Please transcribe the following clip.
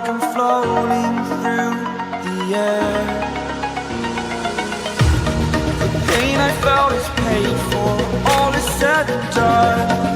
like I'm floating through the air. The pain I felt is paid for, all is said and done.